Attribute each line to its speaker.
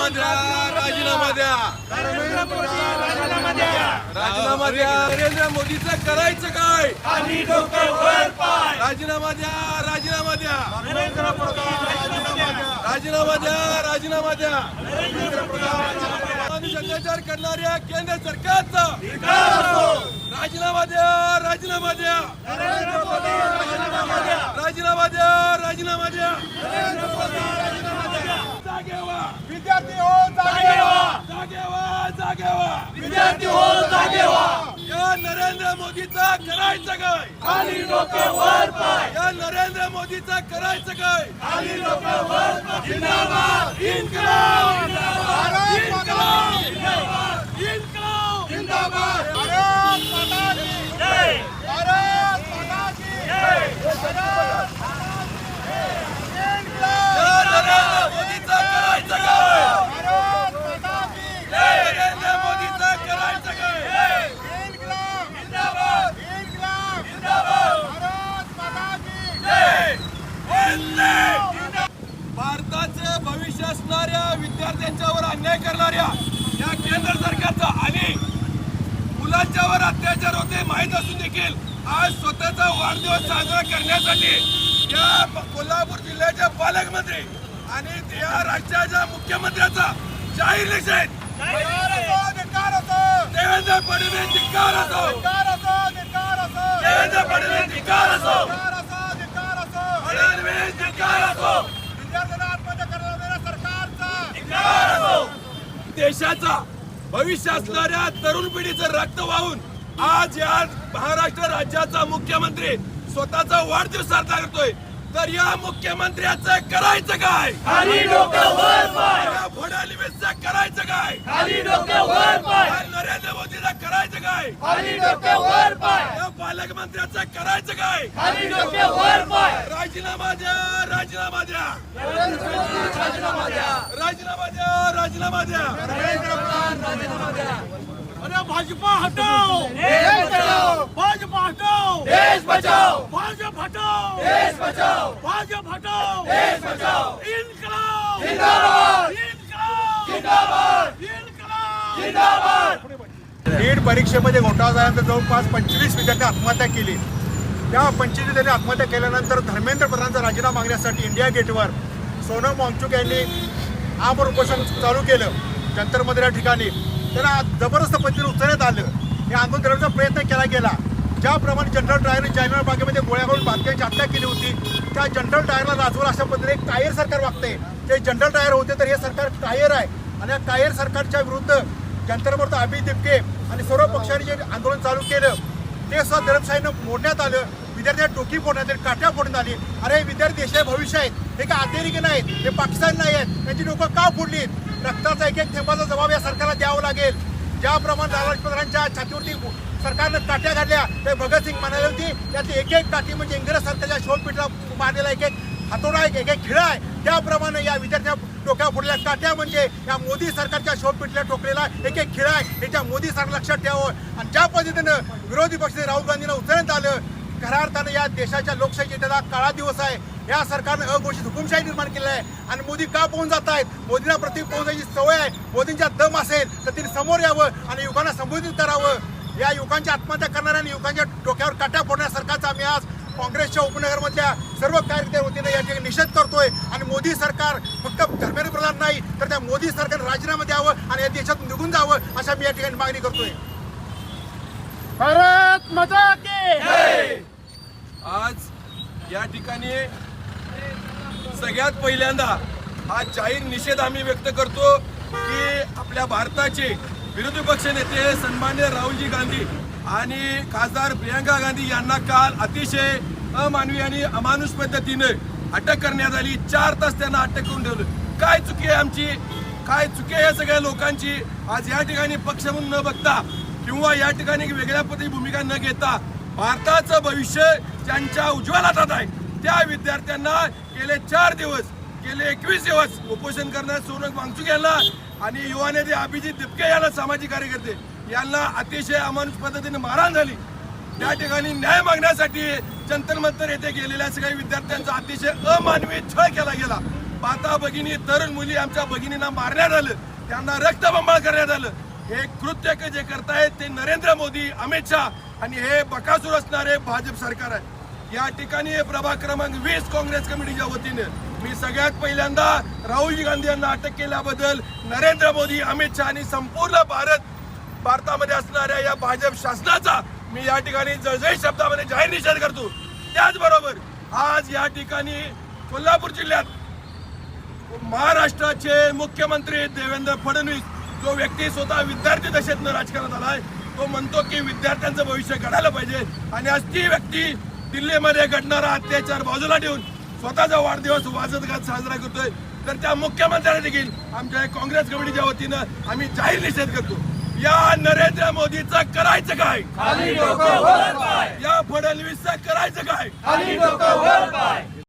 Speaker 1: द्या, राजीनामा द्या, राजीनामा द्या. नरेंद्र मोदीचं करायचं काय? राजीनामा द्या, राजीनामा द्या, राजीनामा द्या, राजीनामा द्या. अत्याचार करणाऱ्या केंद्र सरकारचा राजीनामा द्या, राजीनामा द्या, राजीनामा द्या, राजीनामा द्या. जागे व्हा विद्यार्थी हो, जागे व्हा, जागे व्हा, जागे व्हा विद्यार्थी हो, जागे व्हा. या नरेंद्र मोदीचा करायचं काय? खाली डोके वर पाय. या नरेंद्र मोदीचा करायचं काय? खाली डोके वर पाय. जिंदाबाद इन्कलाब, जिंदाबाद इन्कलाब, जिंदाबाद इन्कलाब, जिंदाबाद. भारत माता की जय, भारत माता की जय, भारत माता की जय. नरेंद्र मोदीचा करायचं काय? भारत माता की जय. नरेंद्र मोदीचा करायचं काय? इन्कलाब, जिंदाबाद इन्कलाब, जिंदाबाद. भारत माता की जय. भारताचे भविष्य असणाऱ्या विद्यार्थ्यांच्यावर अन्याय करणाऱ्या या केंद्र सरकारचा आणि मुलांच्यावर अत्याचार होते माहीत असून देखील आज स्वतःचा वाढदिवस साजरा करण्यासाठी या कोल्हापूर जिल्ह्याचे पालकमंत्री आणि या राज्याच्या मुख्यमंत्र्याचा जाहीर निषेध. देवेंद्र फडणवीस धिक्कार असो, देवेंद्र फडणवीस धिक्कार असो, फडणवीस धिक्कार असो, विद्यार्थ्यांना आत्महत्या करणाऱ्या सरकारचा धिक्कार असो. देशाचा भविष्य असणाऱ्या तरुण पिढीचं रक्त वाहून आज या महाराष्ट्र राज्याचा मुख्यमंत्री स्वतःचा वाढदिवस साजरा करतोय. तर या मुख्यमंत्र्याचं करायचं काय? खाली डोकं वर पाय. या फडणवीसचं करायचं काय? खाली डोकं वर पाय. या नरेंद्र मोदीचं करायचं काय? खाली डोकं वर पाय. या पालकमंत्र्याचं करायचं काय? खाली डोकं वर पाय. राजीनामा द्या, राजीनामा द्या, राजीनामा द्या, राजीनामा द्या, राजीनामा द्या, राजीनामा द्या. अरे भाजपा हटाओ, देश बचाओ, भाजपा हटाओ, देश बचाओ, भाजपा हटाओ, देश बचाओ, भाजपा हटाओ, देश बचाओ. इन्कलाब जिंदाबाद, इन्कलाब जिंदाबाद, इन्कलाब जिंदाबाद.
Speaker 2: नीट परीक्षेमध्ये घोटाळा झाल्यानंतर जवळपास 25 विद्यार्थी आत्महत्या केली. त्या 25 विद्यार्थी आत्महत्या केल्यानंतर धर्मेंद्र प्रधानचा राजीनामा मागण्यासाठी इंडिया गेटवर सोनम वांगचुक यांनी आमरण उपोषण चालू केलं. जंतर मंदिर या ठिकाणी त्यांना जबरदस्त पद्धतीने उचलण्यात आलं. हे आंदोलन करण्याचा प्रयत्न केला गेला. ज्याप्रमाणे जनरल डायरने जालियनवाला बागेमध्ये गोळ्या घालून भारतीयांची हत्या केली होती, त्या जनरल डायरला राजवलं अशा पद्धतीने एक कायर सरकार वागते. ते जनरल डायर होते तर हे सरकार कायर आहे. आणि या कायर सरकारच्या विरुद्ध जंतरमंतर अभिजित दिपके आणि सर्व पक्षांनी जे आंदोलन चालू केलं ते सुद्धा दडपशाहीनं मोडण्यात आलं. विद्यार्थ्यांना टोकी फोडण्यात आली, काट्या फोडण्यात आली. अरे विद्यार्थी देशाचे भविष्य आहेत, हे काय अतिरेकी नाहीत, हे पाकिस्तान नाही आहेत. त्यांची डोकं का फोडली? रक्ताचा एक एक थेंबाचा जबाब या सरकारला द्यावा लागेल. ज्याप्रमाणे लाला लजपत रायांच्या छातीवरती सरकारनं काट्या घातल्या ते भगतसिंग म्हणाली होती, त्यातली एक एक काठी म्हणजे इंग्रज सरकारच्या शोधपीठला मारलेला एक एक हातोडा, एक एक खिळा आहे. त्याप्रमाणे या विद्यार्थ्या डोक्या फोडलेल्या काट्या म्हणजे या मोदी सरकारच्या शोधपीठला ठोकलेला एक एक खिळा आहे. हे त्या मोदी सरकार लक्षात ठेवावं. आणि ज्या पद्धतीनं विरोधी पक्ष राहुल गांधींना उचलण्यात आलं, खऱ्या अर्थानं या देशाच्या लोकशाहीचा त्याला काळा दिवस आहे. या सरकारनं अघोषित हुकुमशाही निर्माण केली आहे. आणि मोदी का पोहून जात आहेत? मोदींना प्रति पोहोचायची सवय आहे. मोदींच्या दम असेल तर तिने समोर यावं आणि युवकांना संबोधित करावं. या युवकांची आत्महत्या करणाऱ्या आणि युवकांच्या डोक्यावर काट्या फोडणाऱ्या सरकारचा आम्ही आज काँग्रेसच्या उपनगरमधल्या सर्व कार्यकर्त्या वतीनं या ठिकाणी निषेध करतोय. आणि मोदी सरकार फक्त धर्मेंद्र प्रधान नाही तर त्या मोदी सरकारने राजीनामा द्यावं आणि या देशातून निघून जावं अशा मी या ठिकाणी मागणी करतोय.
Speaker 3: भारत माता की जय.
Speaker 1: आज या ठिकाणी सगळ्यात पहिल्यांदा हा जाहीर निषेध आम्ही व्यक्त करतो की आपल्या भारताचे विरोधी पक्ष नेते सन्मान्य राहुलजी गांधी आणि खासदार प्रियंका गांधी यांना काल अतिशय अमानवी आणि अमानुष पद्धतीने अटक करण्यात आली. 4 तास त्यांना अटक करून ठेवलं. काय चुकी आहे आमची? काय चुकी आहे या सगळ्या लोकांची? आज या ठिकाणी पक्ष म्हणून न बघता किंवा या ठिकाणी वेगळ्या पद्धती भूमिका न घेता भारताचं भविष्य ज्यांच्या उज्ज्वल हातात आहे त्या विद्यार्थ्यांना गेले 4 दिवस, गेले 21 दिवस उपोषण करणाऱ्या सोनम वांगचुक यांना आणि युवा नेते अभिजित दिपके यांना, सामाजिक कार्यकर्ते यांना अतिशय अमानुष पद्धतीने मारहाण झाली. त्या ठिकाणी न्याय मागण्यासाठी जंतर मंतर येथे गेलेल्या सगळ्या विद्यार्थ्यांचा अतिशय अमानवी छळ केला गेला. माता भगिनी तरुण मुली आमच्या भगिनींना मारण्यात आलं, त्यांना रक्तबंबाळ करण्यात आलं. हे कृत्य जे करतायत ते नरेंद्र मोदी, अमित शहा आणि हे बकासूर असणारे भाजप सरकार आहे. या ठिकाणी प्रभाग क्रमांक 20 काँग्रेस कमिटीच्या वतीने मी सगळ्यात पहिल्यांदा राहुल गांधी यांना अटक केल्याबद्दल नरेंद्र मोदी, अमित शहा आणि संपूर्ण भारतामध्ये असणाऱ्या या भाजप शासनाचा मी या ठिकाणी जळजळीत शब्दामध्ये जाहीर निषेध करतो. त्याचबरोबर आज या ठिकाणी कोल्हापूर जिल्ह्यात महाराष्ट्राचे मुख्यमंत्री देवेंद्र फडणवीस, जो व्यक्ती स्वतः विद्यार्थी दशेतनं राजकारणात आलाय, तो म्हणतो की विद्यार्थ्यांचं भविष्य घडायला पाहिजे आणि आज ती व्यक्ती दिल्लीमध्ये घडणारा अत्याचार बाजूला ठेवून स्वतःचा वाढदिवस वाजत गात साजरा करतोय. तर त्या मुख्यमंत्र्यांना देखील आमच्या काँग्रेस कमिटीच्या वतीनं आम्ही जाहीर निषेध करतो. या नरेंद्र मोदीचं करायचं काय?
Speaker 3: खाली डोकं वर पाय.
Speaker 1: या फडणवीसचं करायचं काय?
Speaker 3: खाली डोकं वर पाय.